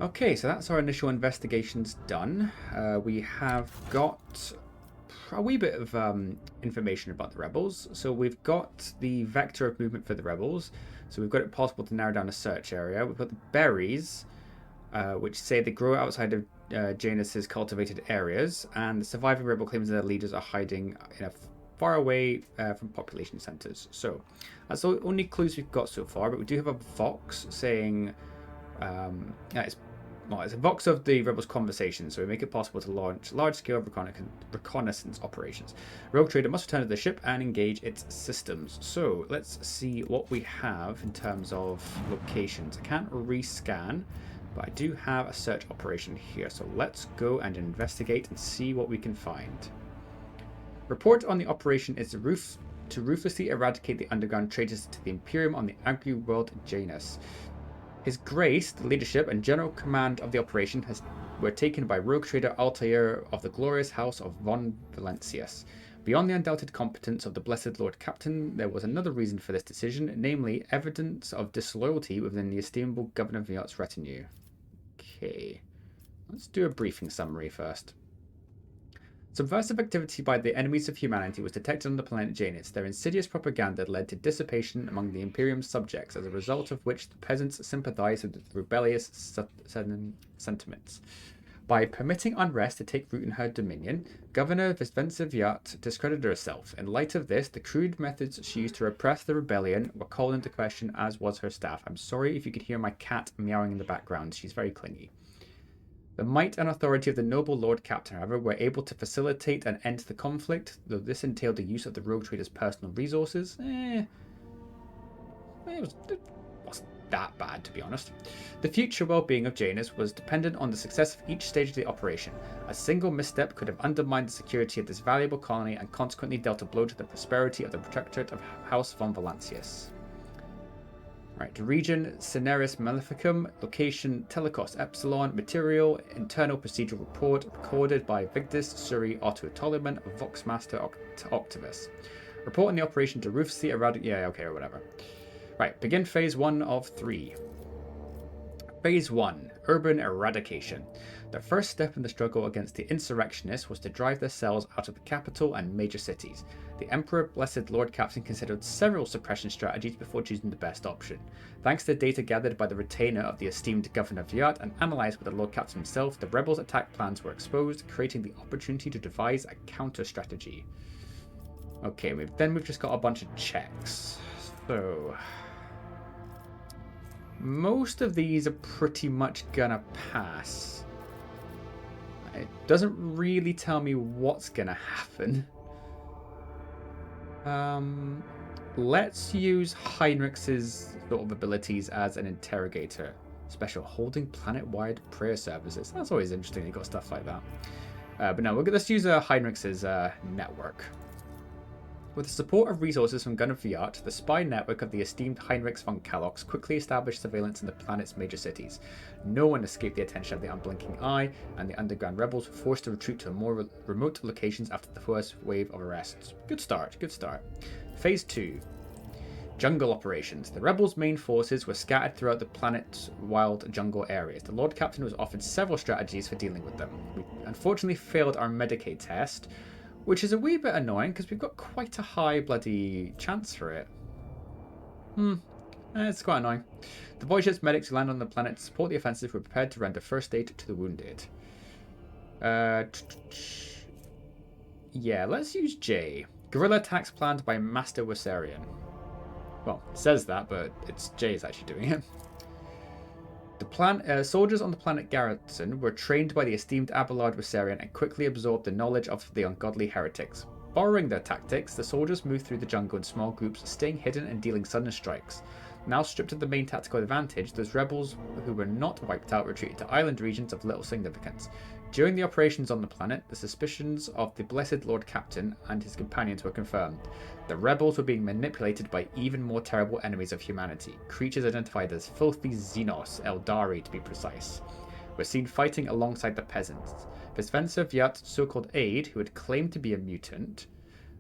Okay, so that's our initial investigations done. We have got a wee bit of information about the rebels. So we've got the vector of movement for the rebels. So we've got it possible to narrow down a search area. We've got the berries, which say they grow outside of Janus's cultivated areas, and the surviving rebel claims their leaders are hiding in a far away from population centers. So that's the only clues we've got so far. But we do have a vox saying it's a vox of the rebels' conversation, so we make it possible to launch large-scale reconnaissance operations. Rogue Trader must return to the ship and engage its systems. So let's see what we have in terms of locations. I can't rescan, but I do have a search operation here. So let's go and investigate and see what we can find. Report on the operation is to ruthlessly eradicate the underground traitors to the Imperium on the angry world Janus. His Grace, the leadership and general command of the operation were taken by rogue trader Altair of the glorious house of von Valancius. Beyond the undoubted competence of the blessed Lord Captain, there was another reason for this decision, namely evidence of disloyalty within the estimable Governor Viot's retinue. Okay, let's do a briefing summary first. Subversive activity by the enemies of humanity was detected on the planet Janus. Their insidious propaganda led to dissipation among the Imperium's subjects, as a result of which the peasants sympathized with rebellious sentiments. By permitting unrest to take root in her dominion, Governor Visvenseviat discredited herself. In light of this, the crude methods she used to repress the rebellion were called into question, as was her staff. I'm sorry if you could hear my cat meowing in the background. She's very clingy. The might and authority of the noble Lord Captain, however, were able to facilitate an end to the conflict, though this entailed the use of the rogue trader's personal resources. It wasn't that bad, to be honest. The future well-being of Janus was dependent on the success of each stage of the operation. A single misstep could have undermined the security of this valuable colony and consequently dealt a blow to the prosperity of the protectorate of House von Valancius. Right, region Cineris Maleficum, location Telecos Epsilon, material internal procedural report recorded by Vigdis Suri Otto Tolliman, Voxmaster Octavus. Report on the operation to ruthlessly eradicate. Yeah, okay, or whatever. Right, begin phase 1 of 3. Phase 1, Urban Eradication. The first step in the struggle against the insurrectionists was to drive their cells out of the capital and major cities. The Emperor Blessed Lord Captain considered several suppression strategies before choosing the best option. Thanks to data gathered by the retainer of the esteemed Governor Viat and analysed by the Lord Captain himself, the rebels' attack plans were exposed, creating the opportunity to devise a counter-strategy. Okay, we've just got a bunch of checks. So most of these are pretty much gonna pass. It doesn't really tell me what's gonna happen. Let's use Heinrich's sort of abilities as an interrogator. Special holding planet-wide prayer services. That's always interesting. You got stuff like that. But no, let's use Heinrich's network. With the support of resources from Gunnar Viat, the spy network of the esteemed Heinrich von Kalox quickly established surveillance in the planet's major cities. No one escaped the attention of the unblinking eye, and the underground rebels were forced to retreat to more remote locations after the first wave of arrests. Good start, good start. Phase 2. Jungle operations. The rebels' main forces were scattered throughout the planet's wild jungle areas. The Lord Captain was offered several strategies for dealing with them. We unfortunately failed our Medicaid test, which is a wee bit annoying because we've got quite a high bloody chance for it. It's quite annoying. The Voyagers medics who land on the planet to support the offensive were prepared to render first aid to the wounded. Yeah, let's use J. Guerrilla attacks planned by Master Wissarion. Well, it says that, but it's J is actually doing it. The soldiers on the planet Garrison were trained by the esteemed Abelard Wissarion and quickly absorbed the knowledge of the ungodly heretics. Borrowing their tactics, the soldiers moved through the jungle in small groups, staying hidden and dealing sudden strikes. Now stripped of the main tactical advantage, those rebels who were not wiped out retreated to island regions of little significance. During the operations on the planet, the suspicions of the Blessed Lord Captain and his companions were confirmed. The rebels were being manipulated by even more terrible enemies of humanity, creatures identified as filthy Xenos, Eldari to be precise, were seen fighting alongside the peasants. Visvensa Viat's so-called aide, who had claimed to be a mutant,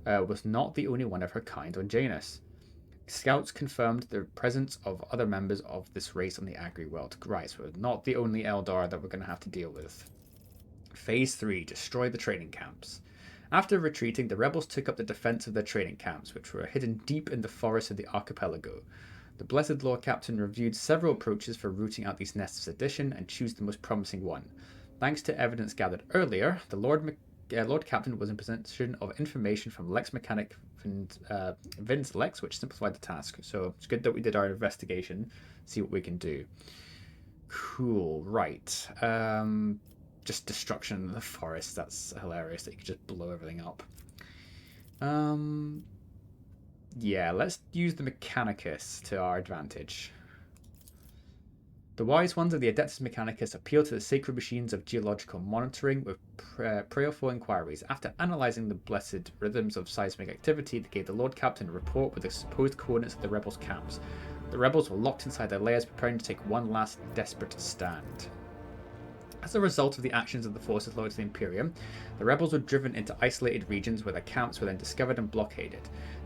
was not the only one of her kind on Janus. Scouts confirmed the presence of other members of this race on the Agri world. Right, so we're not the only Eldar that we're going to have to deal with. Phase 3, destroy the training camps. After retreating, the rebels took up the defense of their training camps, which were hidden deep in the forests of the archipelago. The Blessed Lord Captain reviewed several approaches for rooting out these nests of sedition and chose the most promising one. Thanks to evidence gathered earlier, the Lord Captain was in possession of information from Lex Mechanic Vince Lex, which simplified the task. So it's good that we did our investigation, see what we can do. Cool, right. Just destruction of the forest. That's hilarious that you could just blow everything up. Yeah, let's use the Mechanicus to our advantage. The wise ones of the Adeptus Mechanicus appeal to the sacred machines of geological monitoring with prayerful inquiries. After analysing the blessed rhythms of seismic activity, they gave the Lord Captain a report with the supposed coordinates of the rebels' camps. The rebels were locked inside their lairs, preparing to take one last desperate stand. As a result of the actions of the forces loyal to the Imperium, the rebels were driven into isolated regions where their camps were then discovered and blockaded.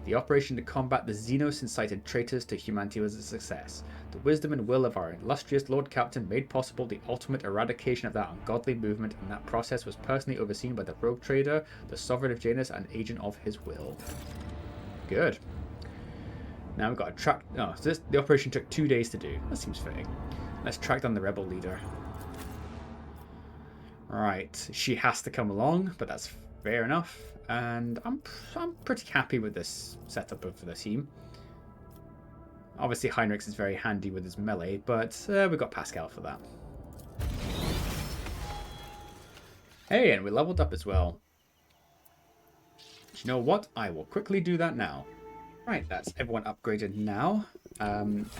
The operation to combat the Xenos incited traitors to humanity was a success. The wisdom and will of our illustrious Lord Captain made possible the ultimate eradication of that ungodly movement, and that process was personally overseen by the rogue trader, the sovereign of Janus, and agent of his will. Good. Now we've got to track... Oh, so the operation took 2 days to do. That seems fitting. Let's track down the rebel leader. Right, she has to come along, but that's fair enough. And I'm pretty happy with this setup of the team. Obviously, Heinrichs is very handy with his melee, but we've got Pascal for that. Hey, and we leveled up as well. You know what? I will quickly do that now. Right, that's everyone upgraded now.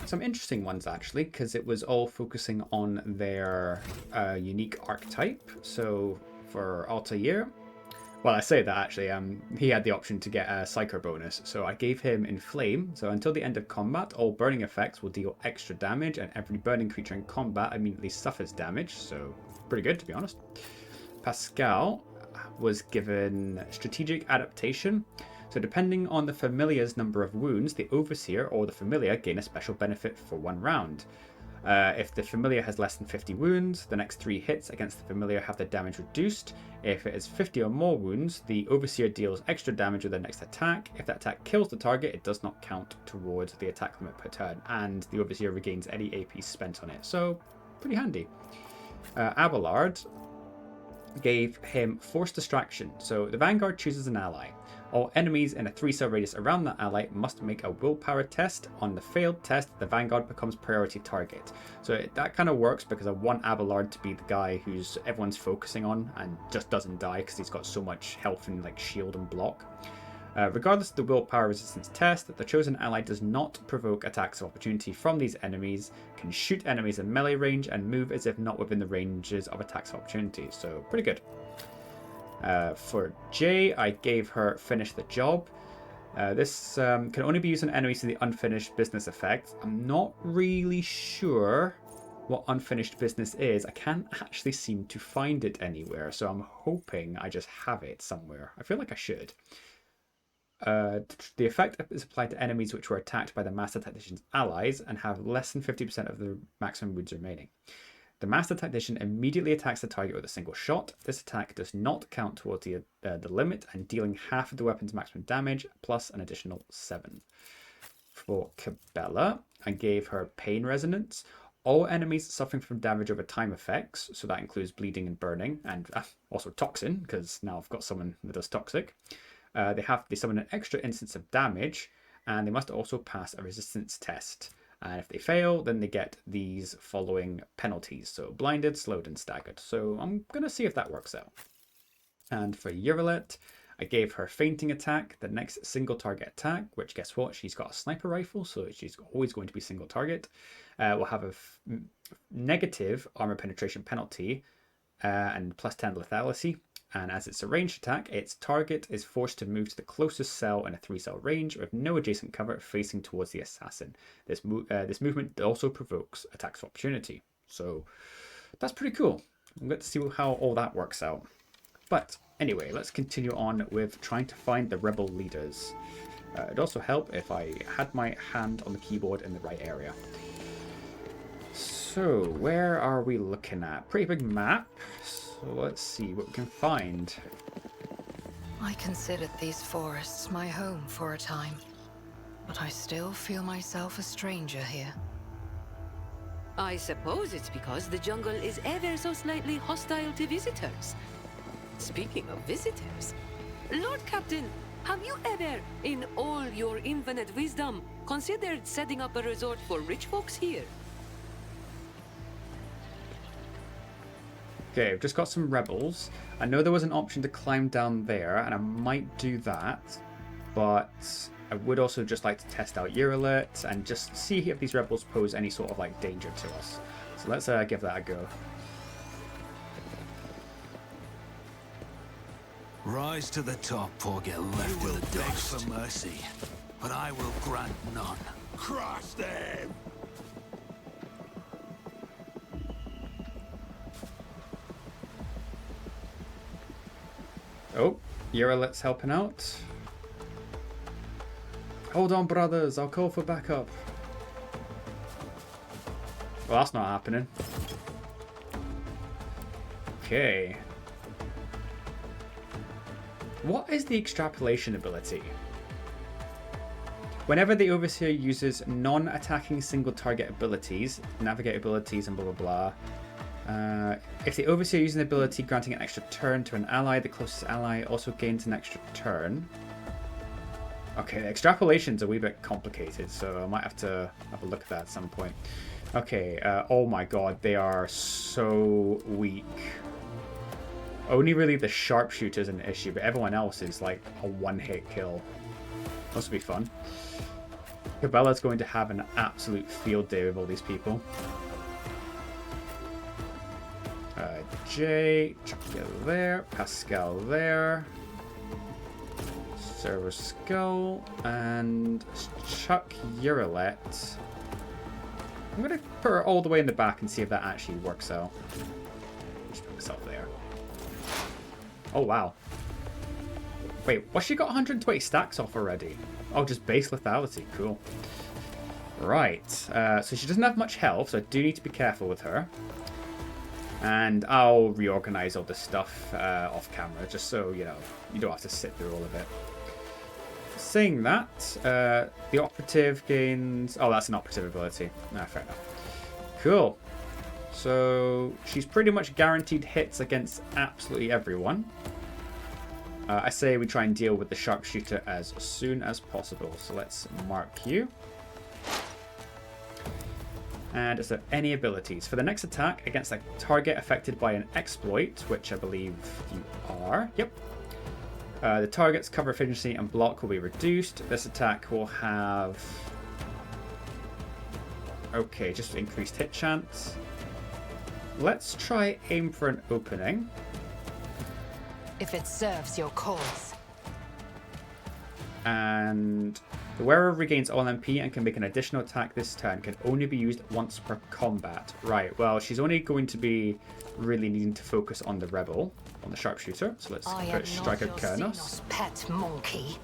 Some interesting ones actually, because it was all focusing on their unique archetype. So for Altair, well, I say that actually, he had the option to get a Psycho bonus, so I gave him Inflame. So until the end of combat, all burning effects will deal extra damage, and every burning creature in combat immediately suffers damage. So pretty good, to be honest. Pascal was given Strategic Adaptation. So depending on the familiar's number of wounds, the overseer or the familiar gain a special benefit for 1 round. If the familiar has less than 50 wounds, the next 3 hits against the familiar have the damage reduced. If it is 50 or more wounds, the overseer deals extra damage with the next attack. If that attack kills the target, it does not count towards the attack limit per turn, and the overseer regains any AP spent on it. So pretty handy. Abelard gave him Force Distraction. So the Vanguard chooses an ally. All enemies in a 3-cell radius around that ally must make a willpower test. On the failed test, the Vanguard becomes priority target. So that kind of works because I want Abelard to be the guy who's everyone's focusing on and just doesn't die because he's got so much health and like shield and block. Regardless of the willpower resistance test, the chosen ally does not provoke attacks of opportunity from these enemies, can shoot enemies in melee range, and move as if not within the ranges of attacks of opportunity. So pretty good. For Jay, I gave her Finish the Job. This can only be used on enemies to the unfinished business effect. I'm not really sure what unfinished business is. I can't actually seem to find it anywhere, so I'm hoping I just have it somewhere. I feel like I should. The effect is applied to enemies which were attacked by the Master Tactician's allies and have less than 50% of the maximum wounds remaining. The Master Tactician immediately attacks the target with a single shot. This attack does not count towards the limit, and dealing half of the weapon's maximum damage plus an additional 7. For Cabela, I gave her Pain Resonance. All enemies suffering from damage over time effects, so that includes bleeding and burning, and also toxin, because now I've got someone that does toxic. They summon an extra instance of damage, and they must also pass a resistance test. And if they fail, then they get these following penalties. So blinded, slowed, and staggered. So I'm going to see if that works out. And for Urilet, I gave her Fainting Attack, the next single target attack, which guess what? She's got a sniper rifle, so she's always going to be single target. Will have a negative armor penetration penalty and plus 10 lethality. And as it's a ranged attack, its target is forced to move to the closest cell in a 3-cell range with no adjacent cover facing towards the assassin. This movement also provokes attacks of opportunity. So that's pretty cool. I'm going to see how all that works out. But anyway, let's continue on with trying to find the rebel leaders. It'd also help if I had my hand on the keyboard in the right area. So, where are we looking at? Pretty big map. So let's see what we can find. I considered these forests my home for a time, but I still feel myself a stranger here. I suppose it's because the jungle is ever so slightly hostile to visitors. Speaking of visitors, Lord Captain, have you ever, in all your infinite wisdom, considered setting up a resort for rich folks here? Okay, I've just got some rebels. I know there was an option to climb down there, and I might do that, but I would also just like to test out Urilet and just see if these rebels pose any sort of like danger to us. So let's give that a go. Rise to the top or get left in the beg for mercy, but I will grant none. Crush them! Oh, Urilet's helping out. Hold on, brothers. I'll call for backup. Well, that's not happening. Okay. What is the extrapolation ability? Whenever the Overseer uses non-attacking single target abilities, navigate abilities, and blah blah blah. If the Overseer uses an ability granting an extra turn to an ally, the closest ally also gains an extra turn. Okay, the extrapolation's a wee bit complicated, so I might have to have a look at that at some point. Okay, oh my god, they are so weak. Only really the sharpshooter's an issue, but everyone else is like a one-hit kill. This will be fun. Cabella's going to have an absolute field day with all these people. Jay, chuck you there, Pascal there, Server Skull, and chuck Urilet. I'm going to put her all the way in the back and see if that actually works out. Just put myself there. Oh, wow. Wait, what's she got 120 stacks off already? Oh, just base lethality. Cool. Right. So she doesn't have much health, so I do need to be careful with her. And I'll reorganize all this stuff off camera, just so, you know, you don't have to sit through all of it. Saying that, the operative gains... Oh, that's an operative ability. Ah, fair enough. Cool. So she's pretty much guaranteed hits against absolutely everyone. I say we try and deal with the sharpshooter as soon as possible. So let's mark you. And is there any abilities? For the next attack against a target affected by an exploit, which I believe you are. Yep. The target's cover efficiency and block will be reduced. This attack will have... Okay, just increased hit chance. Let's try aim for an opening. If it serves your cause. And the wearer regains all MP and can make an additional attack this turn. Can only be used once per combat. Right, well, she's only going to be really needing to focus on the rebel, on the sharpshooter. So let's put Striker Kernos. Pet monkey.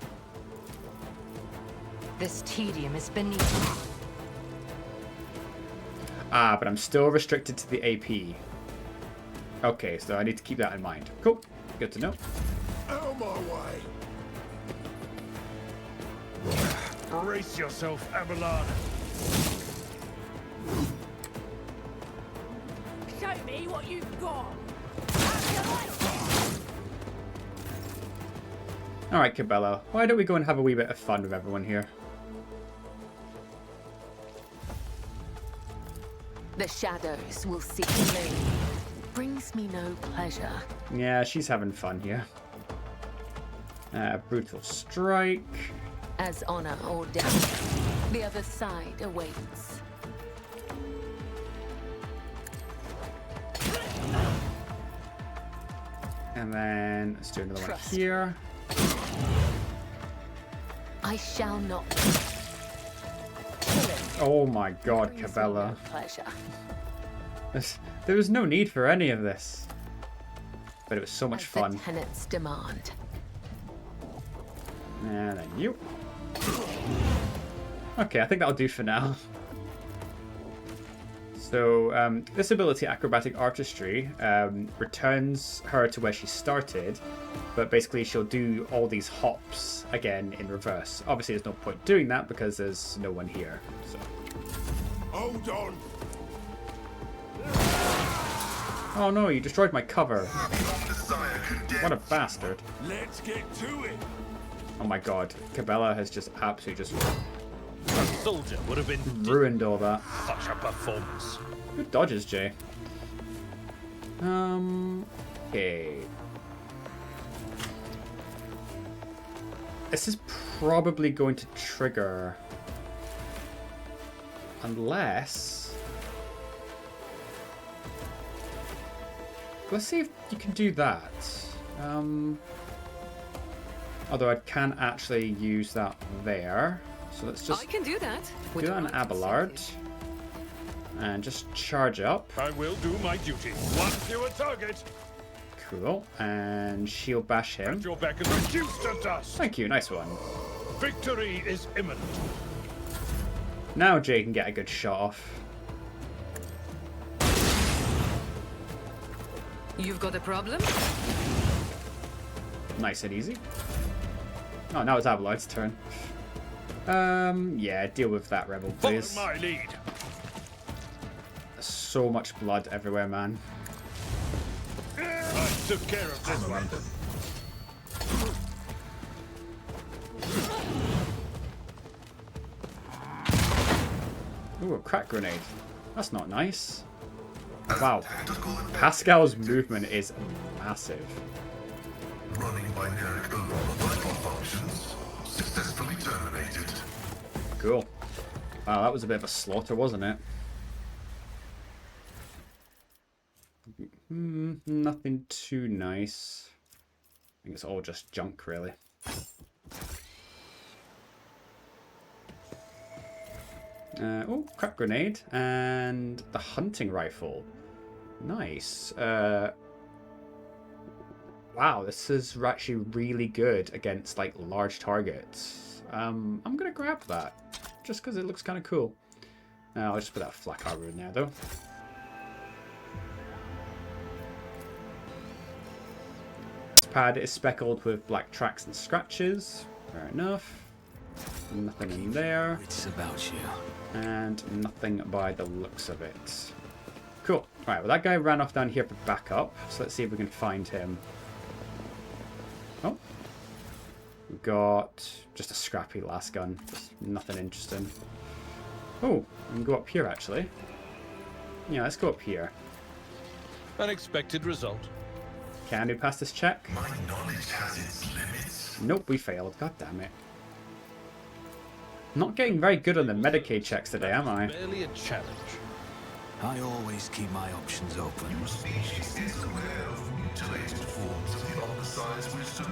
This tedium is beneath me. Ah, but I'm still restricted to the AP. Okay, so I need to keep that in mind. Cool. Good to know. Out of my way! Brace yourself, Avalon. Show me what you've got. Alright, Cabela. Why don't we go and have a wee bit of fun with everyone here? The shadows will seek me. Brings me no pleasure. Yeah, she's having fun here. Brutal Strike. As honor or death, the other side awaits. And then let's do another one here. I shall not. Oh my god, Cabela. No pleasure. There was no need for any of this. But it was so much fun. The tenants demand. And then you. Okay, I think that'll do for now. So this ability, Acrobatic Artistry, returns her to where she started, but basically she'll do all these hops again in reverse. Obviously there's no point doing that because there's no one here. So. Hold on! Oh no, you destroyed my cover. What a bastard. Let's get to it! Oh my god, Cabela has just absolutely just A soldier would have been ruined all that. such a performance. Good dodges, Jay. Okay. This is probably going to trigger. Unless. Let's see if you can do that. Although I can actually use that there. So let's just I can do that. do that on Abelard. And just charge up. I will do my duty. One fewer target. Cool. And shield bash him. Your back is reduced to dust. Thank you, nice one. Victory is imminent. Now Jay can get a good shot off. You've got a problem? Nice and easy. Oh, now it's Abelard's turn. Yeah, deal with that rebel, Follow please. my lead. So much blood everywhere, man. I took care of this one. Ooh, a crack grenade. That's not nice. Wow. Pascal's movement is massive. Running binary vital functions successfully terminated. Cool. Wow, that was a bit of a slaughter, wasn't it? Nothing too nice. I think it's all just junk, really. Oh, crack grenade and the hunting rifle. Nice. Wow, this is actually really good against like large targets. I'm gonna grab that just because it looks kind of cool. I'll just put that flak armor in there though. This pad is speckled with black tracks and scratches. Fair enough. Nothing in there. It's about you. And nothing by the looks of it. Cool. Right, well that guy ran off down here for backup. So let's see if we can find him. Oh. We've got just a scrappy last gun. Just nothing interesting. Oh, we can go up here actually. Yeah, let's go up here. Unexpected result. Can we pass this check? My knowledge has its limits. Nope, we failed. God damn it. Not getting very good on the Medicaid checks today, am I? Barely a challenge. I always keep my options open. Your species is aware of mutilated forms of the undersized wisdom.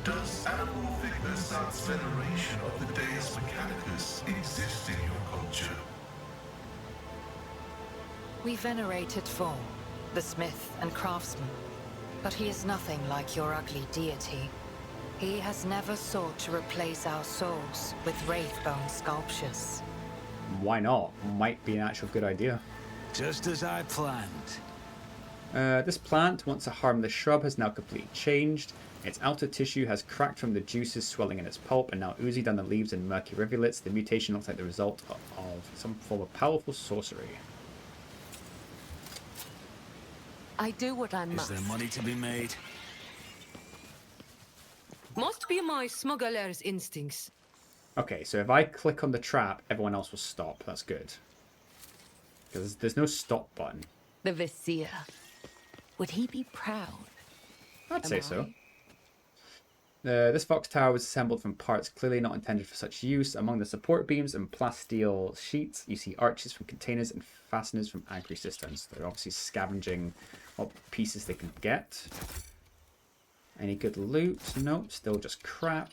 Does anamorphic Ersatz veneration of the Deus Mechanicus exist in your culture? We venerated Form, the smith and craftsman, but he is nothing like your ugly deity. He has never sought to replace our souls with wraithbone sculptures. Why not? Might be an actual good idea. Just as I planned. This plant, once a harmless shrub, has now completely changed. Its outer tissue has cracked from the juices swelling in its pulp and now oozing down the leaves in murky rivulets. The mutation looks like the result of some form of powerful sorcery. I do what I Is must. there money to be made? Must be my smuggler's instincts. Okay, so if I click on the trap, everyone else will stop. That's good. Because there's no stop button. The Vizier. Would he be proud? I'd say so. This Fox Tower was assembled from parts clearly not intended for such use. Among the support beams and plasteel sheets, you see arches from containers and fasteners from agri cisterns. They're obviously scavenging what pieces they can get. Any good loot? Nope, still just crap.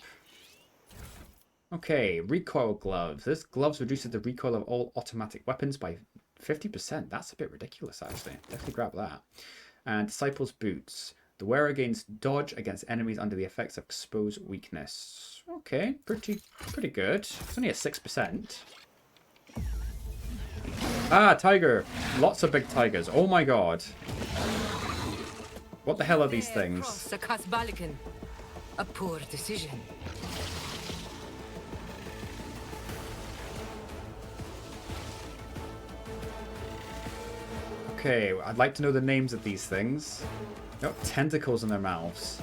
Okay, recoil gloves. This gloves reduces the recoil of all automatic weapons by 50%. That's a bit ridiculous, actually. Definitely grab that. And Disciples boots. The wearer gains dodge against enemies under the effects of expose weakness. Okay, pretty good. It's only a 6%. Ah, tiger. Lots of big tigers. Oh my god. What the hell are these things? A poor decision. Okay, I'd like to know the names of these things. Oh, tentacles in their mouths.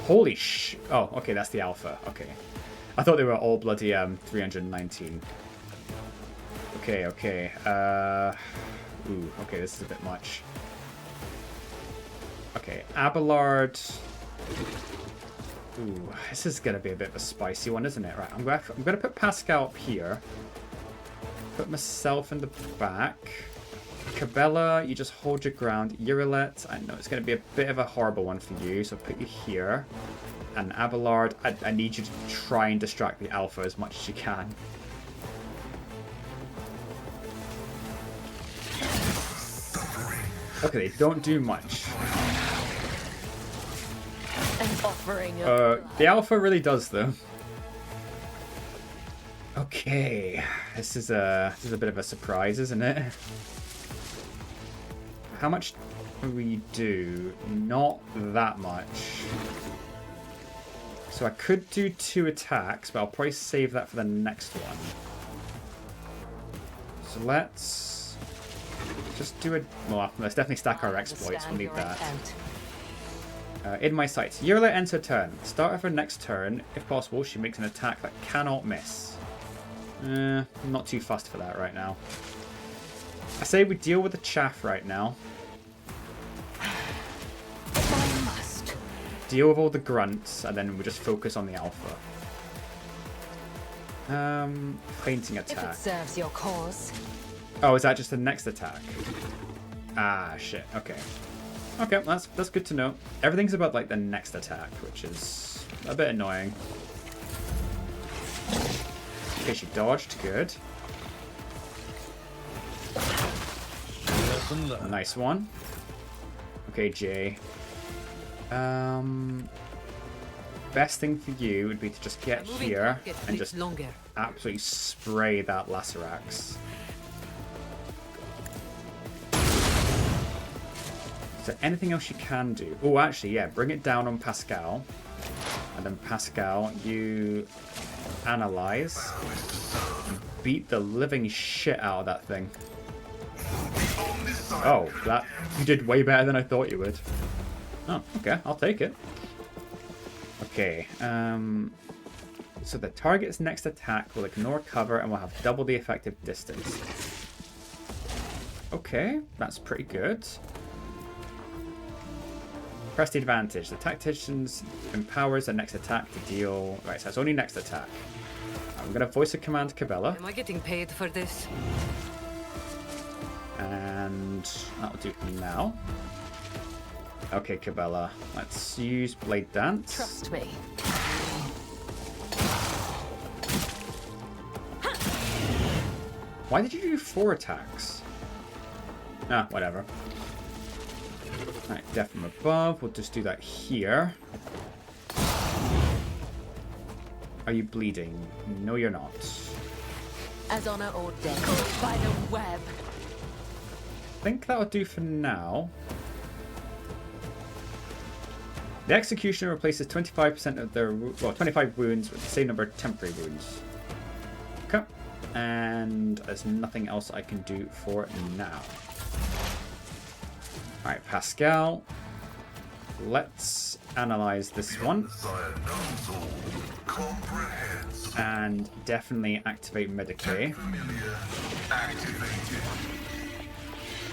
Holy sh... Oh, okay, that's the alpha. Okay. I thought they were all bloody 319. Okay. Ooh, okay, this is a bit much. Okay, Abelard. Ooh, this is gonna be a bit of a spicy one, isn't it? Right, I'm gonna put Pascal up here. Put myself in the back. Cabela, you just hold your ground. Urilet, I know it's gonna be a bit of a horrible one for you, so I'll put you here. And Abelard, I need you to try and distract the alpha as much as you can. Okay, they don't do much. An offering of The alpha really does though. Okay, this is a bit of a surprise, isn't it? How much do we do? Not that much. So I could do 2 attacks, but I'll probably save that for the next one. So let's just do a... Well, let's definitely stack our exploits. We'll need that. In my sights. Yurla ends her turn. Start of her next turn. If possible, she makes an attack that cannot miss. I'm not too fussed for that right now. I say we deal with the chaff right now. I must. Deal with all the grunts, and then we just focus on the alpha. Fainting If it attack. serves your cause. Oh, is that just the next attack? Ah, shit. Okay. Okay, that's good to know. Everything's about, like, the next attack, which is a bit annoying. Okay, she dodged. Good. Lesson learned. Nice one. Okay, Jay. Best thing for you would be to just get here and just absolutely spray that Lacerax. Is there anything else you can do? Oh, actually, yeah. Bring it down on Pascal. And then Pascal, you analyze. And beat the living shit out of that thing. Oh, that... You did way better than I thought you would. Oh, okay. I'll take it. Okay. So the target's next attack will ignore cover and will have double the effective distance. Okay. That's pretty good. Press the advantage. The tactician empowers the next attack to deal... Right, so it's only next attack. I'm going to voice a command to Cabela. Am I getting paid for this? And that'll do for now. Okay, Cabela. Let's use Blade Dance. Trust me. Why did you do 4 attacks? Ah, whatever. Alright, death from above. We'll just do that here. Are you bleeding? No, you're not. As honor or death. By the web. I think that'll do for now. The Executioner replaces 25% of their... Well, 25 wounds with the same number of temporary wounds. Okay. And there's nothing else I can do for now. Alright, Pascal. Let's analyze this one. And definitely activate Medicae.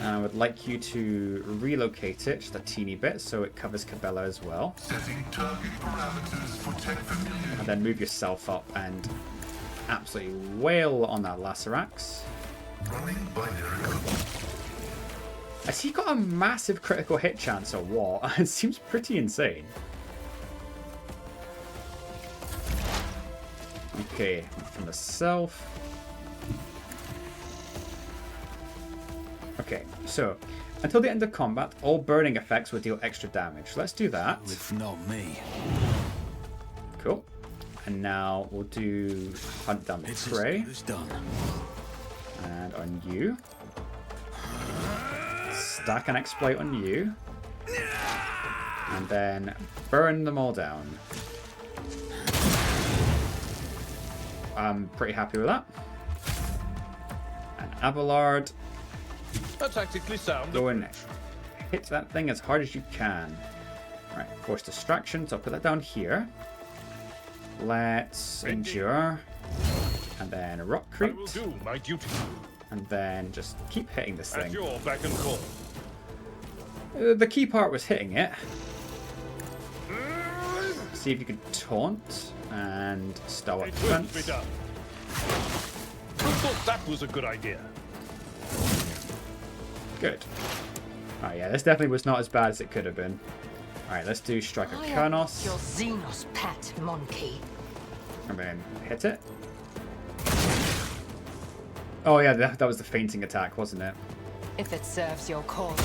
I would like you to relocate it just a teeny bit so it covers Cabela as well. Setting target parameters for tech familiar. And then move yourself up and absolutely wail on that Lacerax. Running binary. Has he got a massive critical hit chance or what? It seems pretty insane. Okay, from the self. Okay, so Until the end of combat, all burning effects will deal extra damage. Let's do that. If not me. Cool. And now we'll do hunt down the It's prey. as good as done. And on you. Stack an exploit on you. And then burn them all down. I'm pretty happy with that. And Abelard, A tactically sound. go and hit that thing as hard as you can. Right, force distraction, so I'll put that down here. Let's endure. And then a rock I creep. will do my duty. And then just keep hitting this At thing. your beck and call. The key part was hitting it. See if you could taunt and start It up will be defense. done. Who thought that was a good idea? Good. Oh yeah, this definitely was not as bad as it could have been. Alright, let's do Strike of I am Kernos. your Xenos pet, monkey. And then hit it. Oh yeah, that was the fainting attack, wasn't it? If it serves your cause.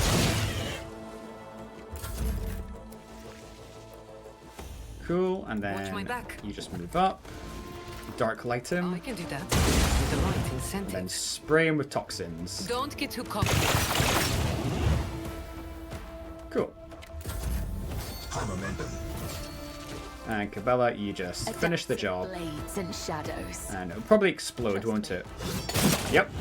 Cool, and Watch my then back. you just move up. Dark light him. I can do that. With the right Then incentive. spray him with toxins. Don't get too cocky. Cool. High momentum. And Cabela, you just finish the Adepts job. of Blades and shadows. And it'll probably explode, won't it? Yep.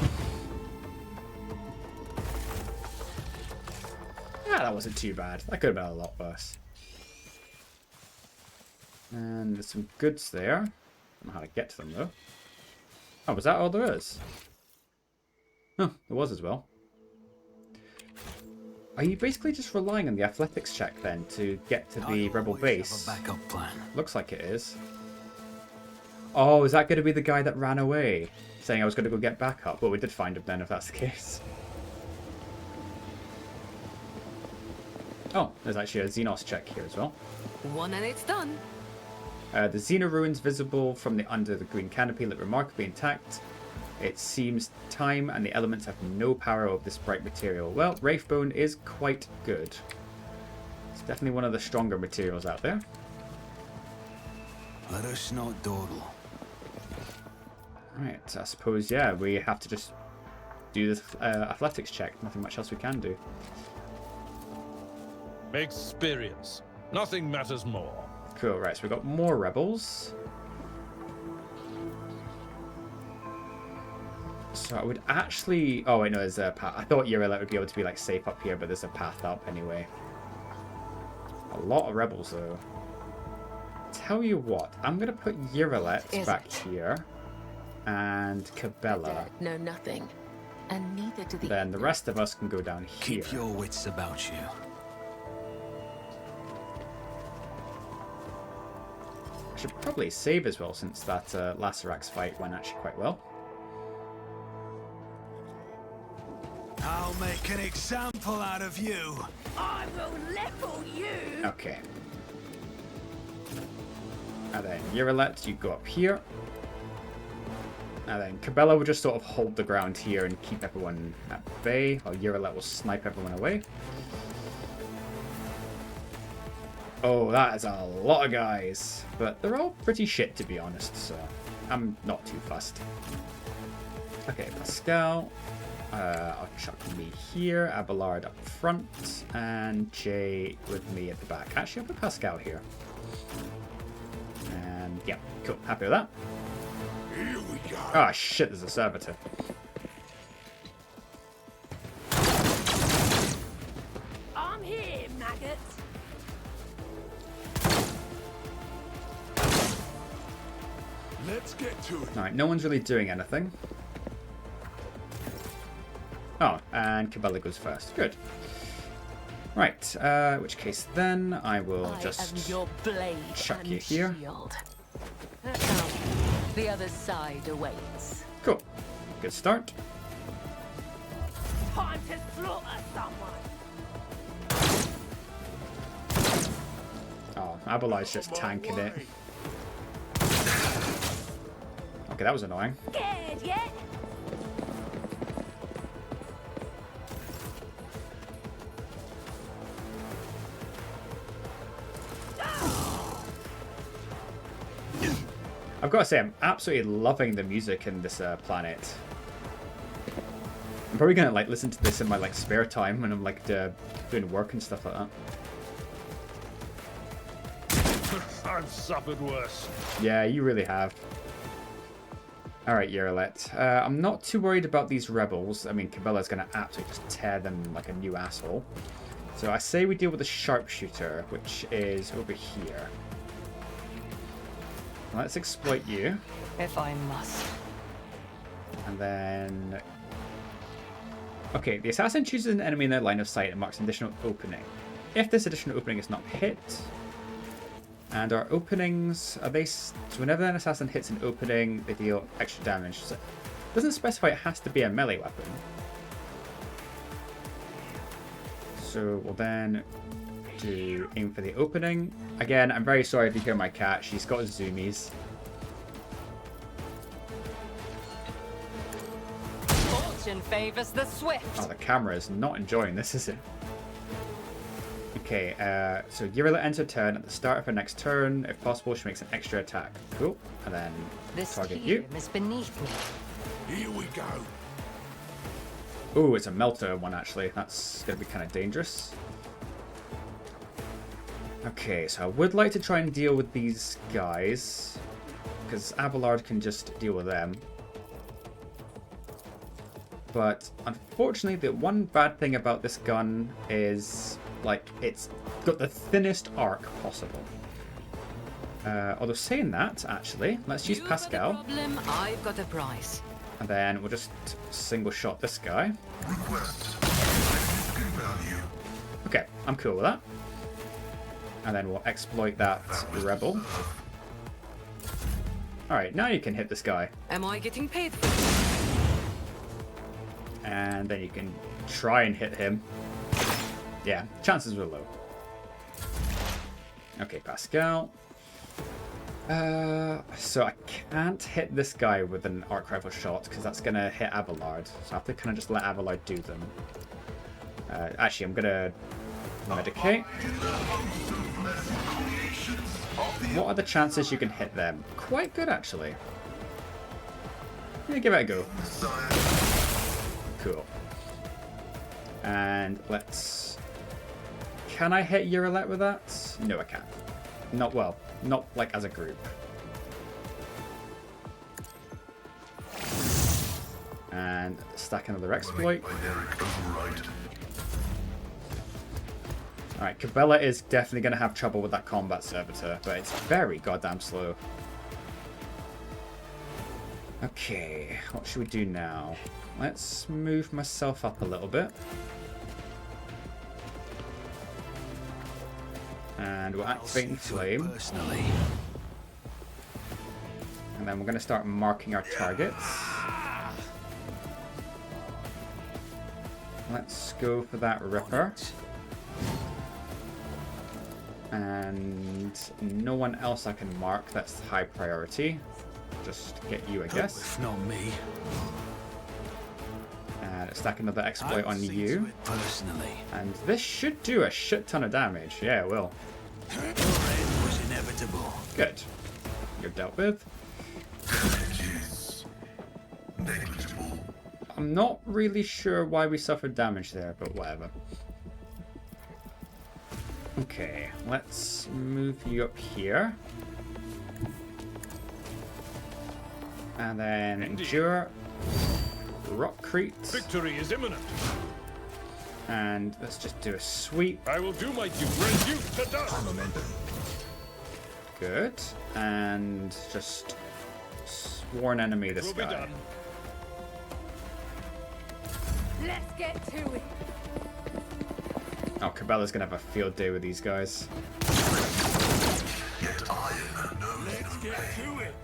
Yeah, that wasn't too bad. That could have been a lot worse. And there's some goods there. I don't know how to get to them though. Oh, was that all there is? Oh, there was as well. Are you basically just relying on the athletics check then to get to the rebel Always base? have a backup plan. Looks like it is. Oh, is that going to be the guy that ran away? Saying I was going to go get backup? Well, we did find him then, if that's the case. Oh, there's actually a Xenos check here as well. One and it's done. The Xeno ruins visible from under the green canopy look remarkably intact. It seems time and the elements have no power over this bright material. Well, Wraithbone is quite good. It's definitely one of the stronger materials out there. Let us not dawdle. Right, I suppose, yeah, we have to just do this athletics check. Nothing much else we can do. Experience. Nothing matters more. Cool, right, so we've got more rebels. So I would actually... Oh, wait, no, there's a path. I thought Urilet would be able to be, like, safe up here, but there's a path up anyway. A lot of rebels, though. Tell you what, I'm going to put Urilet back here. And Cabela. Know nothing. And neither do the Then the rest of us can go down here. Keep your wits about you. I should probably save as well, since that Lacerax fight went actually quite well. I'll make an example out of you. I will level you. Okay. And then Urilet, you go up here. And then Cabela will just sort of hold the ground here and keep everyone at bay, while Urilet will snipe everyone away. Oh, that is a lot of guys. But they're all pretty shit, to be honest, so I'm not too fussed. Okay, Pascal. I'll chuck me here, Abelard up front, and Jay with me at the back. Actually, I'll put Pascal here. And yeah, cool. Happy with that. Here we go. Ah, shit, there's a servitor. I'm here, maggot. Let's get to it. Alright, no one's really doing anything. Oh, and Cabela goes first. Good. Right, which case then I will I just am your blade chuck and you here. shield. The other side awaits. Cool. Good start. Time to slaughter someone. Oh, Abelard's just tanking it. Okay, that was annoying. Scared yet? I've got to say, I'm absolutely loving the music in this planet. I'm probably gonna like listen to this in my like spare time when I'm like doing work and stuff like that. I've suffered worse. Yeah, you really have. Alright, Yeralet. I'm not too worried about these rebels. I mean, Cabella's gonna absolutely just tear them like a new asshole. So I say we deal with the sharpshooter, which is over here. Let's exploit you. If I must. And then... Okay, the assassin chooses an enemy in their line of sight and marks an additional opening. If this additional opening is not hit... And our openings, are they... So whenever an assassin hits an opening, they deal extra damage. So it doesn't specify it has to be a melee weapon. So we'll then do aim for the opening. Again, I'm very sorry if you hear my cat. She's got zoomies. Fortune favors the swift. Oh, the camera is not enjoying this, is it? Okay, so Yeralet ends her turn. At the start of her next turn, if possible, she makes an extra attack. Cool. And then This target you. kingdom is beneath me. Here we go. Oh, it's a melter one, actually. That's going to be kind of dangerous. Okay, so I would like to try and deal with these guys, because Abelard can just deal with them. But unfortunately, the one bad thing about this gun is, like, it's got the thinnest arc possible. Although saying that, actually, let's use Pascal. Problem, I've got a prize. And then we'll just single shot this guy. Request significant value. Okay, I'm cool with that. And then we'll exploit that rebel. Alright, now you can hit this guy. Am I getting paid for this? And then you can try and hit him. Yeah, chances were low. Okay, Pascal. So I can't hit this guy with an arc rifle shot because that's going to hit Abelard. So I have to kind of just let Abelard do them. Actually, I'm going to medicate. What are the chances you can hit them? Quite good, actually. Yeah, give it a go. Cool. And let's... Can I hit Yeralet with that? No, I can't. Not well. Not like as a group. And stack another exploit. Alright, Cabela is definitely going to have trouble with that combat servitor, but it's very goddamn slow. Okay, what should we do now? Let's move myself up a little bit. And we'll activate Flame. Personally. And then we're going to start marking our targets. Let's go for that Ripper. And no one else I can mark. That's high priority. Just get you, I guess. If not me. And stack another exploit on I'll see to you. it personally. And this should do a shit ton of damage. Yeah, it will. Your end was inevitable. Good. You're dealt with. Damages. Negligible. I'm not really sure why we suffered damage there, but whatever. Okay, let's move you up here. And then endure. Rockcrete. Victory is imminent. And let's just do a sweep. I will do my due. Reduce to dust. Good. And just sworn enemy this Will be guy. done. Let's get to it. Oh, Cabela's gonna have a field day with these guys. Yet iron knows Let's no get pain. to it.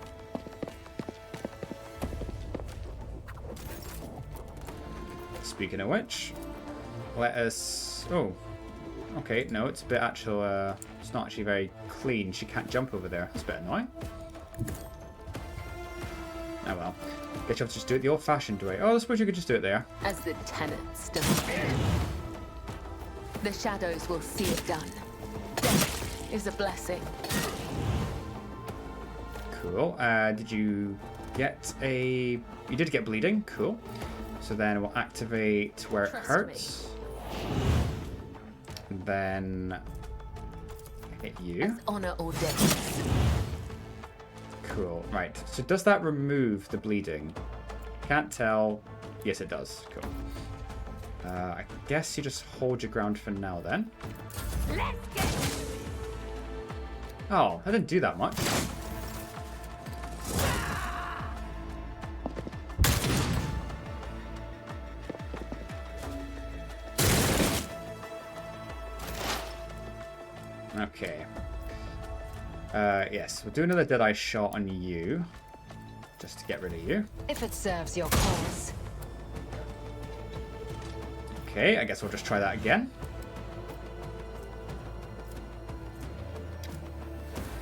Speaking of which, let us... Oh, okay, no, it's a bit actual... it's not actually very clean. She can't jump over there. That's a bit annoying. Oh well. Guess you'll have to just do it the old-fashioned way. Oh, I suppose you could just do it there. As the tenants demand. The shadows will see it done. Death is a blessing. Cool. Did you get a... You did get bleeding. Cool. So then we'll activate where it hurts. And then hit you. As honor ordains. Cool. Right. So does that remove the bleeding? Can't tell. Yes, it does. Cool. I guess you just hold your ground for now then. Let's get. Oh, I didn't do that much. Okay. Yes, we'll do another Deadeye shot on you. Just to get rid of you. If it serves your cause. Okay, I guess we'll just try that again.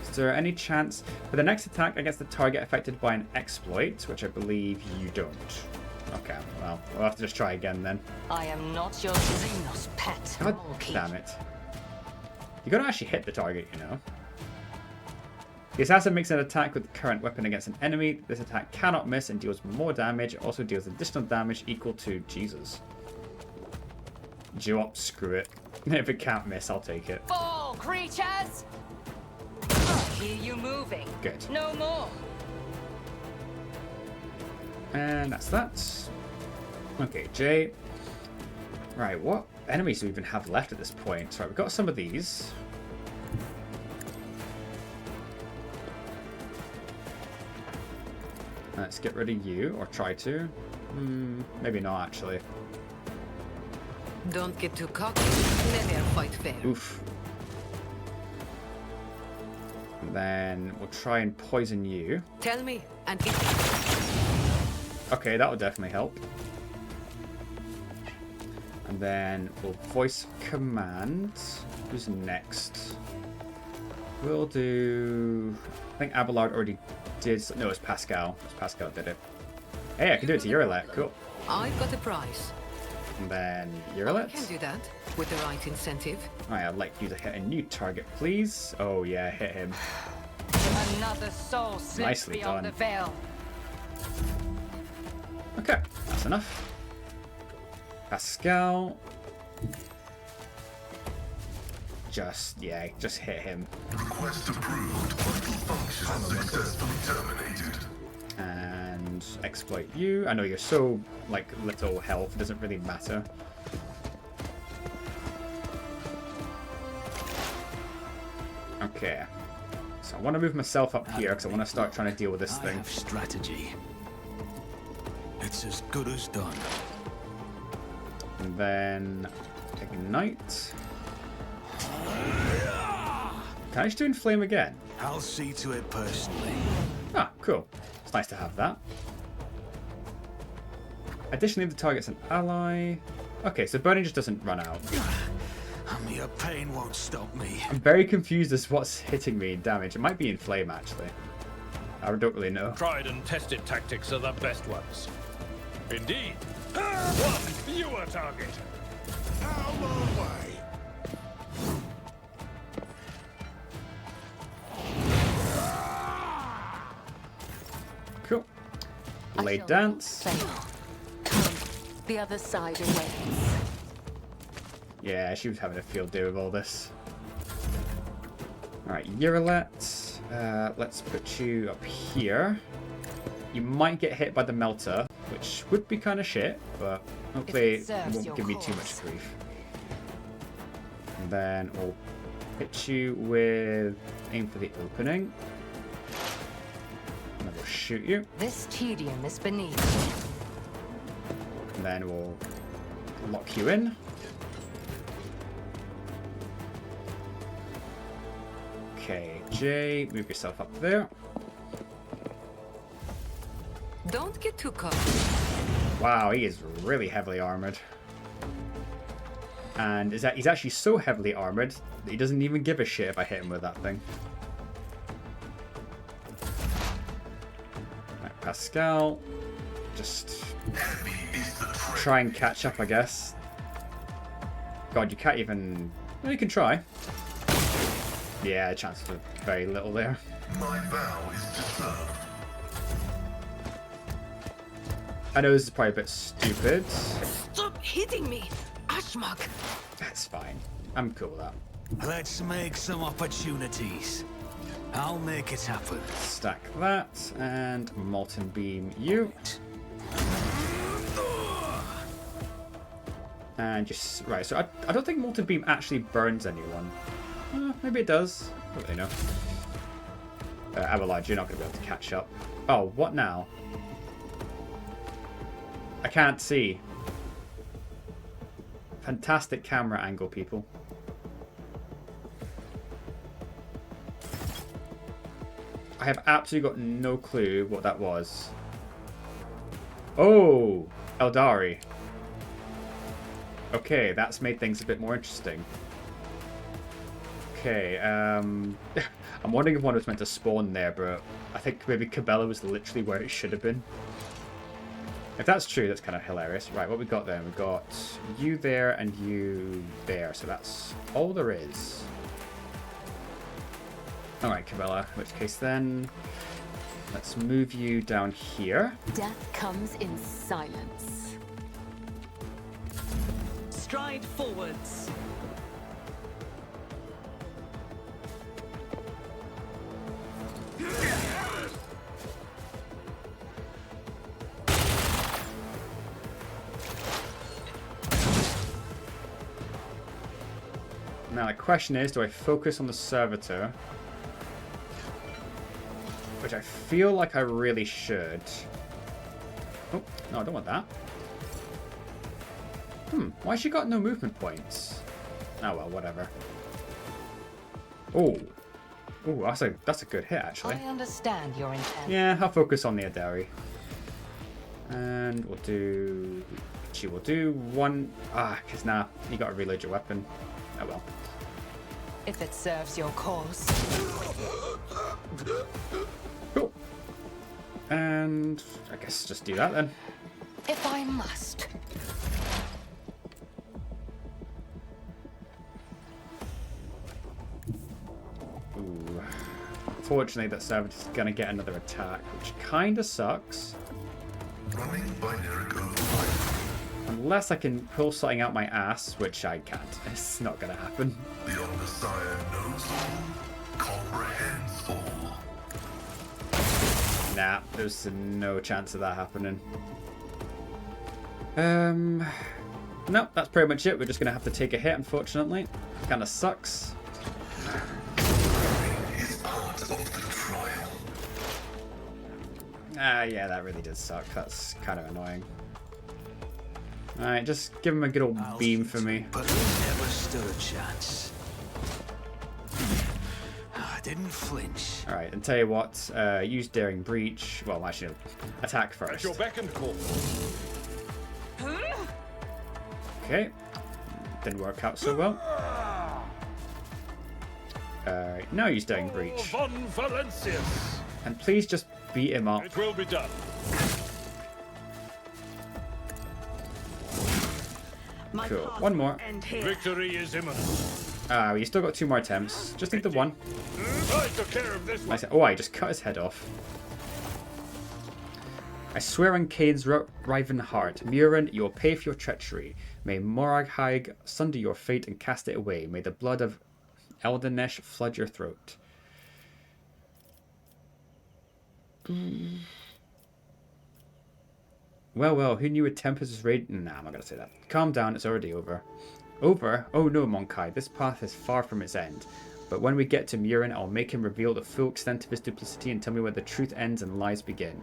Is there any chance for the next attack against the target affected by an exploit, which I believe you don't? Okay, well, we'll have to just try again then. I am not your Xenos pet. God monkey. damn it. You gotta actually hit the target, you know. The assassin makes an attack with the current weapon against an enemy. This attack cannot miss and deals more damage. It also deals additional damage equal to... Jesus. Duop, screw it. If it can't miss, I'll take it. Fall, creatures! I hear you moving. Good. No more. And that's that. Okay, Jay. Right, what enemies do we even have left at this point? Right, we've got some of these. Let's get rid of you, or try to. Maybe not, actually. Don't get too cocky. Never fight fair. Oof. And then we'll try and poison you. Tell me, and Okay, that will definitely help. And then we'll voice command. Who's next? We'll do... I think Abelard already did... No, it's Pascal. Pascal did it. Hey, I can do it to Urilet. Cool. I've got a prize. And then I Urilet. can do that with the right incentive. Alright, I'd like you to hit a new target, please. Oh yeah, hit him. Another soul slips Nicely beyond done. the veil. Okay, that's enough. Pascal. Just hit him. Request approved. Vital function successfully terminated. And exploit you. I know you're so, like, little health. It doesn't really matter. Okay. So I want to move myself up here because I want to start trying to deal with this I thing. have strategy. It's as good as done. And then ignite. Can I just do inflame again? I'll see to it personally. Ah, cool. It's nice to have that. Additionally, if the target's an ally... Okay, so burning just doesn't run out. Your pain won't stop me. I'm very confused as what's hitting me in damage. It might be inflame, actually. I don't really know. Tried and tested tactics are the best ones. Indeed. One fewer target. Out of my way. Cool. I Blade shall dance. not fail. Come, the other side awaits. Yeah, she was having a field day with all this. Alright, Urilet. Let's put you up here. You might get hit by the melter, which would be kind of shit, but hopefully it serves won't your give me too much cause. grief. And then we'll hit you with aim for the opening. And then we'll shoot you. This tedium is beneath. And then we'll lock you in. Okay, Jay, move yourself up there. Don't get too cocky. Wow, he is really heavily armored. And is that he's actually so heavily armored that he doesn't even give a shit if I hit him with that thing. Right, Pascal, just try and catch up, I guess. God, you can't even... Well, you can try. Yeah, chance for very little there. My vow is to serve. I know this is probably a bit stupid. Stop hitting me, Ashmog. That's fine. I'm cool with that. Let's make some opportunities. I'll make it happen. Stack that and Molten Beam you. And just right. So I don't think Molten Beam actually burns anyone. Maybe it does. I don't really know. Abelard, you're not going to be able to catch up. Oh, what now? I can't see. Fantastic camera angle, people. I have absolutely got no clue what that was. Oh, Eldari. Okay, that's made things a bit more interesting. Okay, I'm wondering if one was meant to spawn there, but I think maybe Cabela was literally where it should have been. If that's true, that's kind of hilarious. Right, what we got then? We got you there and you there, so that's all there is. Alright, Cabela, in which case then, let's move you down here. Death comes in silence. Stride forwards. Now the question is, do I focus on the servitor? Which I feel like I really should. Oh, no, I don't want that. Why has she got no movement points? Oh well, whatever. Oh. Oh, that's a good hit, actually. I understand your intent. Yeah, I'll focus on the Adari. And we'll do... She will do one... because now you got to reload your weapon. Oh well. If it serves your cause. Cool. And I guess just do that then. If I must. Ooh. Unfortunately, that servant is going to get another attack, which kind of sucks. Running binary code. Unless I can pull something out my ass, which I can't. It's not going to happen. The Omniscient knows all, comprehends all. Nah, there's no chance of that happening. No, that's pretty much it. We're just going to have to take a hit, unfortunately. Kind of sucks. Is part of the trial. Yeah, that really did suck. That's kind of annoying. Alright, just give him a good old beam for me. But he never stood a chance. I didn't flinch. Alright, and tell you what, use Daring Breach. Well, actually, attack At first. your beck and call. Okay. Didn't work out so well. Alright, now use Daring Breach. Von Valencius. And please just beat him up. It will be done. Cool. One more. Victory is imminent. You still got 2 more attempts. Just need the one. I took care of this one. Nice. Oh, I just cut his head off. I swear on Cain's riven heart, Murin, you will pay for your treachery. May Moraghaig sunder your fate and cast it away. May the blood of Eldenesh flood your throat. Well, who knew a Tempest was raid? Nah, I'm not going to say that. Calm down, it's already over. Over? Oh no, Monkai, this path is far from its end. But when we get to Murin, I'll make him reveal the full extent of his duplicity and tell me where the truth ends and lies begin.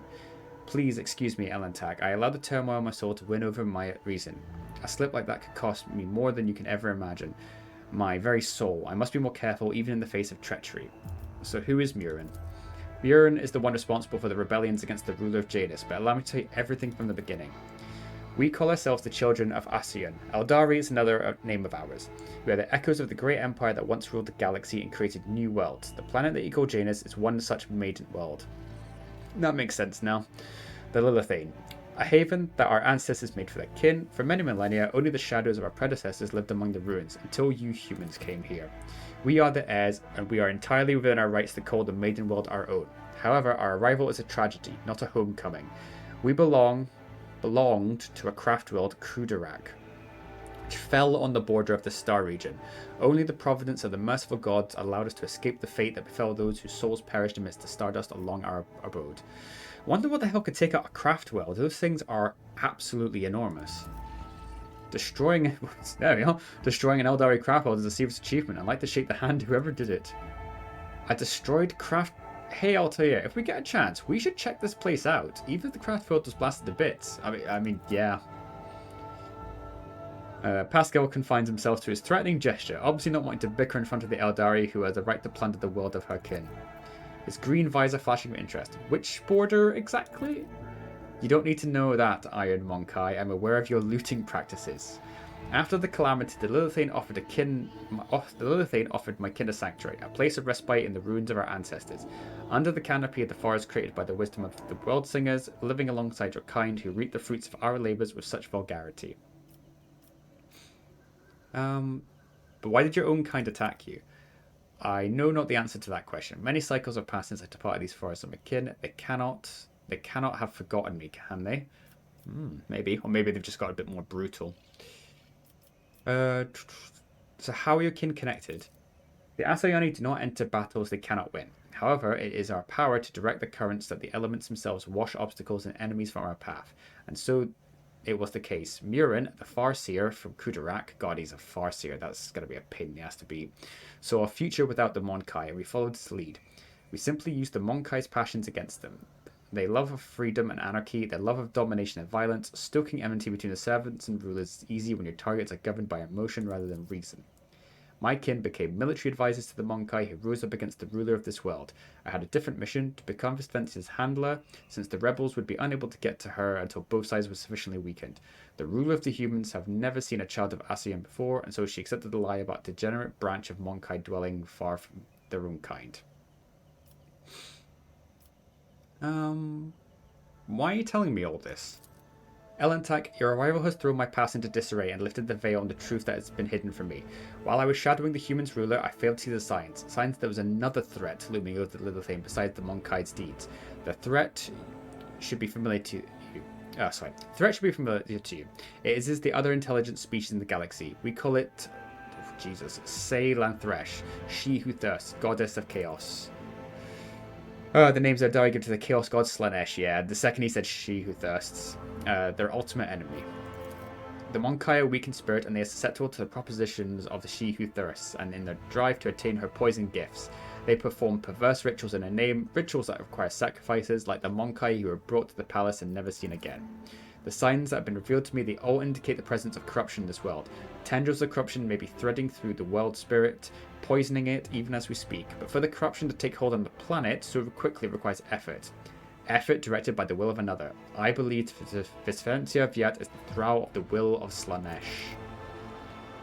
Please excuse me, Elantag. I allowed the turmoil in my soul to win over my reason. A slip like that could cost me more than you can ever imagine. My very soul. I must be more careful, even in the face of treachery. So who is Murin? Murin is the one responsible for the rebellions against the ruler of Janus, but allow me to tell you everything from the beginning. We call ourselves the children of Ascian. Eldari is another name of ours. We are the echoes of the great empire that once ruled the galaxy and created new worlds. The planet that you call Janus is one such maiden world. That makes sense now. The Lilithane. A haven that our ancestors made for their kin. For many millennia, only the shadows of our predecessors lived among the ruins, until you humans came here. We are the heirs, and we are entirely within our rights to call the Maiden World our own. However, our arrival is a tragedy, not a homecoming. We belonged to a craft world, Kudarak, which fell on the border of the Star region. Only the providence of the merciful gods allowed us to escape the fate that befell those whose souls perished amidst the stardust along our abode. Wonder what the hell could take out a craft world. Those things are absolutely enormous. Destroying there we are. Destroying an Eldari craft world is a serious achievement. I'd like to shake the hand of whoever did it. A destroyed craft. Hey Altair, if we get a chance, we should check this place out. Even if the craft world was blasted to bits. I mean, yeah. Pascal confines himself to his threatening gesture, obviously not wanting to bicker in front of the Eldari who has the right to plunder the world of her kin. His green visor flashing with interest. Which border exactly? You don't need to know that, Iron Monkai. I'm aware of your looting practices. After the calamity, the Lilithane offered my kin a sanctuary, a place of respite in the ruins of our ancestors, under the canopy of the forest created by the wisdom of the world singers, living alongside your kind who reap the fruits of our labours with such vulgarity. But why did your own kind attack you? I know not the answer to that question. Many cycles have passed since I departed these forests of my kin. They cannot have forgotten me, can they? Maybe. Or maybe they've just got a bit more brutal. So how are your kin connected? The Asayani do not enter battles they cannot win. However, it is our power to direct the currents that the elements themselves wash obstacles and enemies from our path. And so it was the case. Murin, the Farseer from Kudarak, God, he's a Farseer, that's going to be a pain in the ass to beat, saw a future without the Monkai, and we followed his lead. We simply used the Monkai's passions against them. They love of freedom and anarchy, their love of domination and violence. Stoking enmity between the servants and rulers is easy when your targets are governed by emotion rather than reason. My kin became military advisors to the Monkai who rose up against the ruler of this world. I had a different mission, to become Vespence's handler, since the rebels would be unable to get to her until both sides were sufficiently weakened. The ruler of the humans have never seen a child of Asian before, and so she accepted the lie about a degenerate branch of Monkai dwelling far from their own kind. Why are you telling me all this? Elentak, your arrival has thrown my past into disarray and lifted the veil on the truth that has been hidden from me. While I was shadowing the humans' ruler, I failed to see the signs that there was another threat looming over the Lilithane besides the Monkai's deeds. The threat should be familiar to you. Threat should be familiar to you. It is the other intelligent species in the galaxy. We call it, Say Lanthresh, she who thirsts, goddess of chaos. The names are Dari give to the Chaos God Slanesh, yeah. The second he said she who thirsts. Their ultimate enemy. The Monkai are weak in spirit and they are susceptible to the propositions of the she who thirsts, and in their drive to attain her poison gifts, they perform perverse rituals in her name, rituals that require sacrifices, like the Monkai who were brought to the palace and never seen again. The signs that have been revealed to me, they all indicate the presence of corruption in this world. Tendrils of corruption may be threading through the world spirit, poisoning it even as we speak. But for the corruption to take hold on the planet so quickly requires effort. Effort directed by the will of another. I believe Visvencia Viat is the thrall of the will of Slanesh.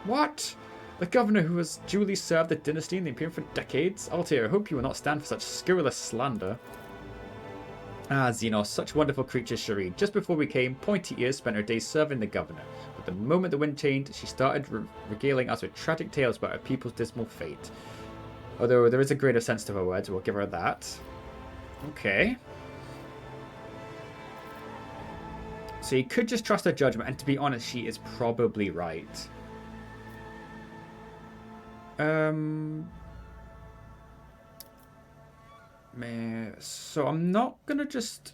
What? The governor who has duly served the dynasty and the Imperium for decades? Altair, I hope you will not stand for such scurrilous slander. Ah, Xenos, such wonderful creatures, Shireen. Just before we came, Pointy Ears spent her days serving the governor. But the moment the wind changed, she started regaling us with tragic tales about her people's dismal fate. Although there is a grain of sense to her words, we'll give her that. Okay. So you could just trust her judgment, and to be honest, she is probably right. So I'm not gonna just...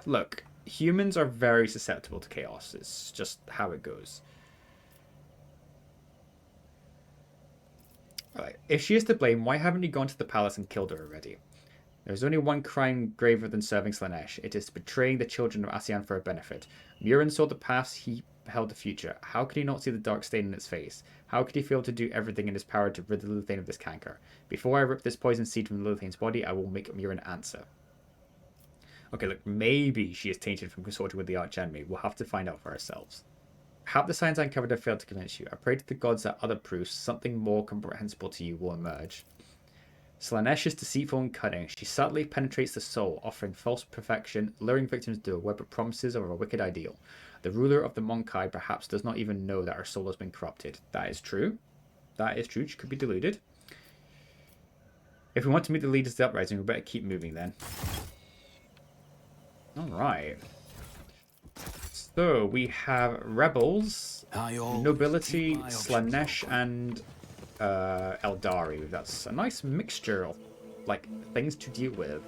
Look, humans are very susceptible to chaos. It's just how it goes. Alright, if she is to blame, why haven't you gone to the palace and killed her already? There is only one crime graver than serving Slanesh. It is betraying the children of Asian for her benefit. Murin saw the past, he held the future. How could he not see the dark stain in its face? How could he fail to do everything in his power to rid the Lilithane of this canker? Before I rip this poison seed from the Lilithane's body, I will make Murin answer. Okay, look, maybe she is tainted from consorting with the archenemy. We'll have to find out for ourselves. Perhaps the signs I uncovered have failed to convince you. I pray to the gods that other proofs, something more comprehensible to you, will emerge. Slanesh is deceitful and cunning. She subtly penetrates the soul, offering false perfection, luring victims to a web of promises of a wicked ideal. The ruler of the Monkai perhaps does not even know that her soul has been corrupted. That is true. That is true. She could be deluded. If we want to meet the leaders of the uprising, we better keep moving then. Alright. So, we have rebels, nobility, Slanesh, and Eldari. That's a nice mixture of like things to deal with.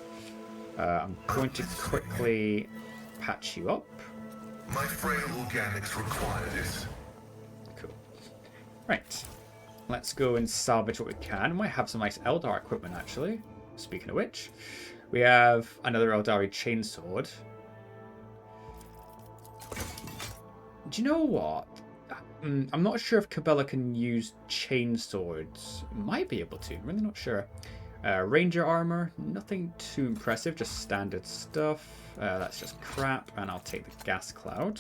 I'm going to quickly patch you up. My frail organics required it. Cool. Right. Let's go and salvage what we can. We might have some nice Eldar equipment, actually. Speaking of which, we have another Eldari chainsword. Do you know what? I'm not sure if Cabela can use chainswords. Might be able to. I'm really not sure. Ranger armor, nothing too impressive, just standard stuff. That's just crap, and I'll take the gas cloud.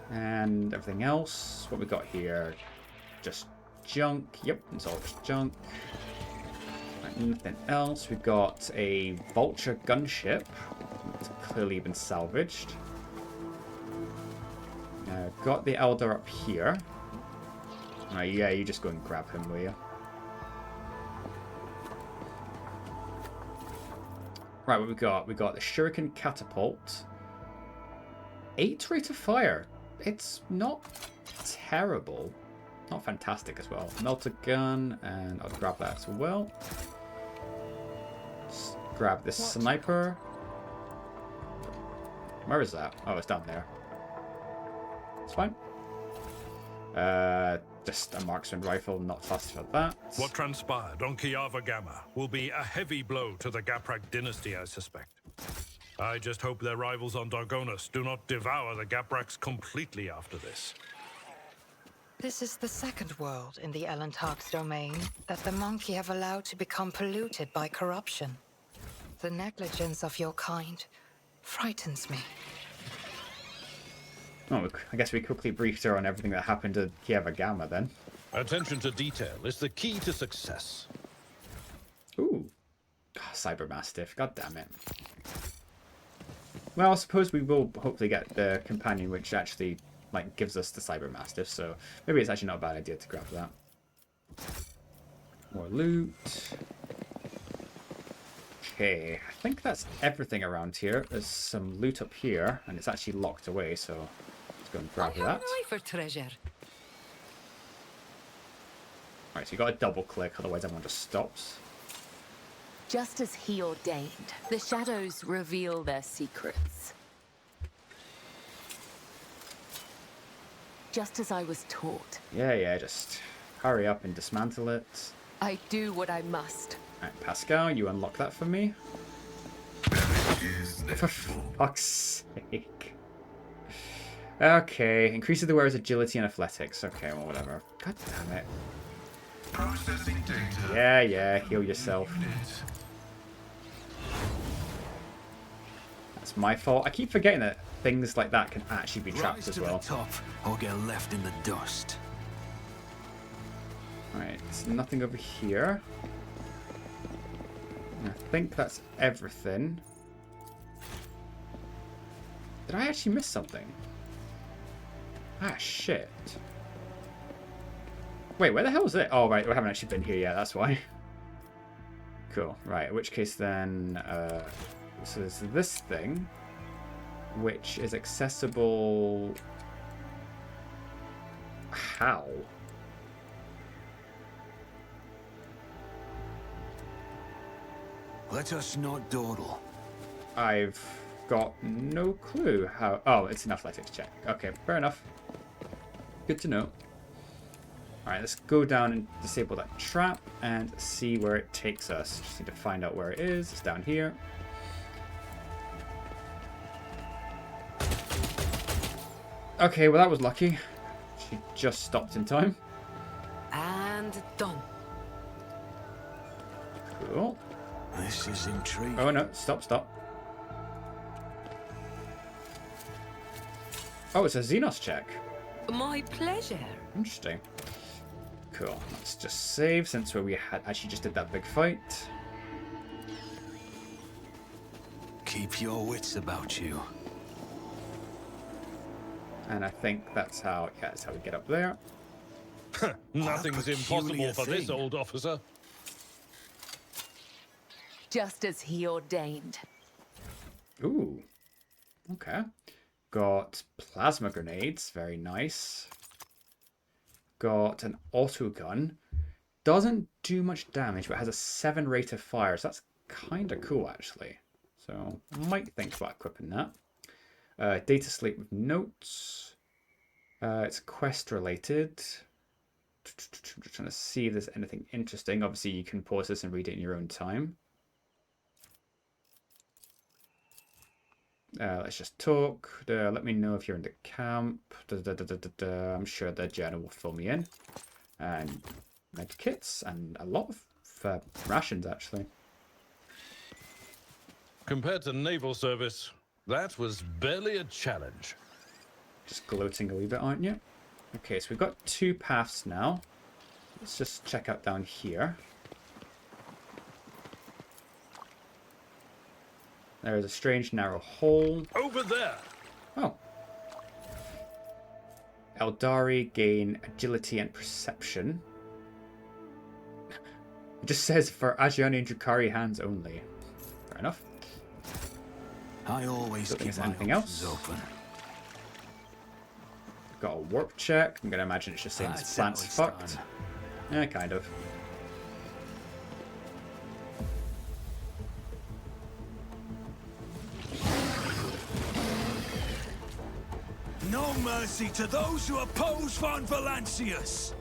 And everything else, what we got here, just junk. Yep, it's all just junk. Anything else? We've got a vulture gunship. It's clearly been salvaged. Got the Eldar up here. Yeah, you just go and grab him, will you? Right, what we got? We got the Shuriken Catapult. 8 rate of fire. It's not terrible. Not fantastic as well. Melter gun, and I'll grab that as well. Let's grab this sniper. Where is that? Oh, it's down there. It's fine. Just a marksman rifle, not fussed for that. What transpired on Kiava Gamma will be a heavy blow to the Gaprak dynasty, I suspect. I just hope their rivals on Dargonas do not devour the Gapraks completely after this. This is the second world in the Elentark's domain that the monkey have allowed to become polluted by corruption. The negligence of your kind frightens me. Oh, I guess we quickly briefed her on everything that happened to Kiava Gamma then. Attention to detail is the key to success. Ooh. Cyber Mastiff, god damn it. Well, I suppose we will hopefully get the companion which actually like gives us the Cyber Mastiff, so maybe it's actually not a bad idea to grab that. More loot. Okay, I think that's everything around here. There's some loot up here, and it's actually locked away, so let's go and grab that. I have an eye for treasure. Right, so you got to double click, otherwise everyone just stops. Just as he ordained, the shadows reveal their secrets. Just as I was taught. Yeah, just hurry up and dismantle it. I do what I must. Alright, Pascal, you unlock that for me. For fuck's sake. Okay, increases the wearer's agility and athletics. Okay, well, whatever. God damn it. Processing data. Yeah, heal yourself. That's my fault. I keep forgetting that things like that can actually be trapped as well. Rise to the top or get left in the dust. Alright, there's nothing over here. I think that's everything. Did I actually miss something? Ah, shit. Wait, where the hell is it? Oh, right, we haven't actually been here yet, that's why. Cool, right, in which case then, so there's this thing, which is accessible... How? Let us not dawdle. I've got no clue how... Oh, it's an athletics check. Okay, fair enough. Good to know. Alright, let's go down and disable that trap and see where it takes us. Just need to find out where it is. It's down here. Okay, well that was lucky. She just stopped in time. And done. Cool. This is intriguing. Oh no, stop. Oh, it's a Xenos check. My pleasure. Interesting. Cool. Let's just save since we had actually just did that big fight. Keep your wits about you. And I think that's how, yeah, that's how we get up there. Nothing's impossible for this old officer. Just as he ordained. Ooh. Okay. Got plasma grenades. Very nice. Got an auto gun. Doesn't do much damage, but has a 7 rate of fire. So that's kind of cool, actually. So I might think about equipping that. Data slate with notes. It's quest related. I'm just trying to see if there's anything interesting. Obviously, you can pause this and read it in your own time. Let's just talk. Let me know if you're in the camp. I'm sure the journal will fill me in. And med kits and a lot of rations, actually. Compared to naval service, that was barely a challenge. Just gloating a wee bit, aren't you? Okay, so we've got 2 paths now. Let's just check out down here. There is a strange narrow hole. Over there! Oh. Eldari gain agility and perception. It just says for Asiani and Drukhari hands only. Fair enough. I always Don't think keep there's my anything options else. open. Got a warp check. I'm gonna imagine it's just saying this That's plant's how it's fucked. done. Yeah, kind of. No mercy to those who oppose Von Valancius!